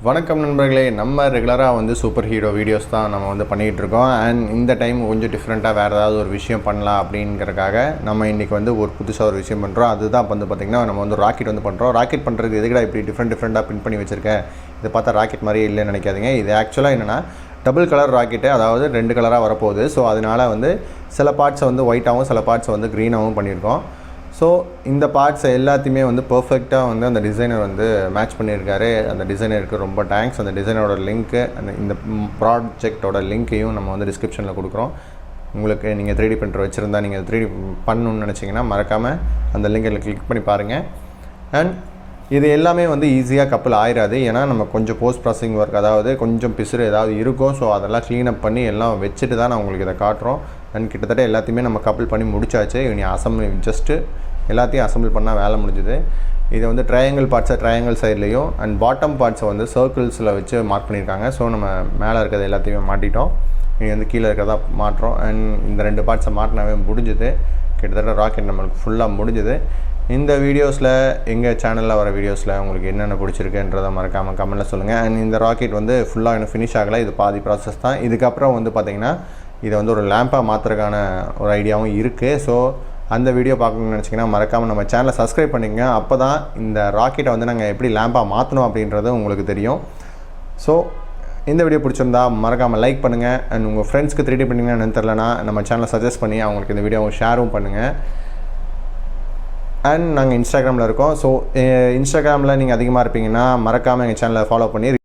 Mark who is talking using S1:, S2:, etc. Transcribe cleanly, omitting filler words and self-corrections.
S1: வணக்கம் நண்பர்களே, நம்ம ரெகுலராக வந்து சூப்பர் ஹீரோ வீடியோஸ் தான் நம்ம வந்து பண்ணிகிட்டு இருக்கோம். அண்ட் இந்த டைம் கொஞ்சம் டிஃப்ரெண்ட்டாக வேறு ஏதாவது ஒரு விஷயம் பண்ணலாம் அப்படிங்கிறக்காக நம்ம இன்றைக்கி வந்து ஒரு புதுசாக ஒரு விஷயம் பண்ணுறோம். அதுதான் வந்து பார்த்திங்கன்னா நம்ம வந்து ராக்கெட் வந்து பண்ணுறோம். ராக்கெட் பண்ணுறது எதுக்கடா இப்படி டிஃப்ரெண்ட்டாக பின் பண்ணி வச்சுருக்கேன், இதை பார்த்தா ராக்கெட் மாதிரியே இல்லைன்னு நினைக்காதீங்க. இது ஆக்சுவலாக என்னென்னா டபுள் கலர் ராக்கெட்டு, அதாவது 2 கலராக வரப்போகுது. ஸோ அதனால் வந்து சில பார்ட்ஸை வந்து ஒயிட்டாகவும் சில பார்ட்ஸை வந்து க்ரீனாகவும் பண்ணியிருக்கோம். ஸோ இந்த பார்ட்ஸ் எல்லாத்தையுமே வந்து பர்ஃபெக்டாக வந்து அந்த டிசைனர் வந்து மேட்ச் பண்ணியிருக்காரு. அந்த டிசைனருக்கு ரொம்ப தேங்க்ஸ். அந்த டிசைனரோட லிங்க்கு இந்த ப்ராஜெக்டோட லிங்க்கையும் நம்ம வந்து டிஸ்கிரிப்ஷனில் கொடுக்குறோம். உங்களுக்கு நீங்கள் 3D பிரிண்டர் வச்சுருந்தா நீங்கள் 3D பண்ணணும்னு நினச்சிங்கன்னா மறக்காமல் அந்த லிங்கில் கிளிக் பண்ணி பாருங்கள். அண்ட் இது எல்லாமே வந்து ஈஸியாக கப்பல் ஆயிடாது. ஏன்னா நம்ம கொஞ்சம் போஸ்ட் ப்ராசஸிங் ஒர்க், அதாவது கொஞ்சம் பிசுறு ஏதாவது இருக்கும். ஸோ அதெல்லாம் க்ளீனப் பண்ணி எல்லாம் வச்சுட்டு தான் நான் உங்களுக்கு இதை காட்டுறோம். அண்ட் கிட்டத்தட்ட எல்லாத்தையுமே நம்ம கப்பல் பண்ணி முடிச்சாச்சு. இனி ஜஸ்ட்டு எல்லாத்தையும் அசம்பிள் பண்ணால் வேலை முடிஞ்சுது. இதை வந்து ட்ரையாங்கிள் பார்ட்ஸை ட்ரையாங்கிள் சைட்லேயும் அண்ட் பாட்டம் பார்ட்ஸை வந்து சர்க்கிள்ஸில் வச்சு மார்க் பண்ணியிருக்காங்க. ஸோ நம்ம மேலே இருக்கிறது எல்லாத்தையுமே மாட்டிட்டோம். இனி வந்து கீழே இருக்கிறதா மாட்டுறோம். அண்ட் இந்த 2 பார்ட்ஸை மாட்டினாவே முடிஞ்சுது. கிட்டத்தட்ட ராக்கெட் நம்மளுக்கு ஃபுல்லாக முடிஞ்சுது. இந்த வீடியோஸில் எங்கள் சேனலில் வர வீடியோஸில் உங்களுக்கு என்னென்ன பிடிச்சிருக்குன்றதை மறக்காமல் கமெண்ட்டில் சொல்லுங்கள். அண்ட் இந்த ராக்கெட் வந்து ஃபுல்லாக இன்னும் ஃபினிஷ் ஆகலை. இது பாதி ப்ராசஸ் தான். இதுக்கப்புறம் வந்து பார்த்திங்கன்னா இதை வந்து ஒரு லேம்பாக மாற்றுறதுக்கான ஒரு ஐடியாவும் இருக்குது. ஸோ அந்த வீடியோ பார்க்கணும்னு நினச்சிங்கன்னா மறக்காமல் நம்ம சேனலை சப்ஸ்கிரைப் பண்ணிக்கங்க. அப்போ தான் இந்த ராக்கெட்டை வந்து நாங்கள் எப்படி லேம்பாக மாற்றணும் அப்படின்றது உங்களுக்கு தெரியும். ஸோ இந்த வீடியோ பிடிச்சிருந்தா மறக்காமல் லைக் பண்ணுங்கள். அண்ட் உங்கள் ஃப்ரெண்ட்ஸ்க்கு 3D பிரிண்டிங்னா என்னன்னு தெரிலனா நம்ம சேனலை சஜஸ்ட் பண்ணி அவங்களுக்கு இந்த வீடியோவை ஷேரும் பண்ணுங்கள். அண்ட் நாங்கள் இன்ஸ்டாகிராமில் இருக்கோம். ஸோ இன்ஸ்டாகிராமில் நீங்கள் அதிகமாக இருப்பீங்கன்னா மறக்காமல் எங்கள் சேனலை ஃபாலோ பண்ணி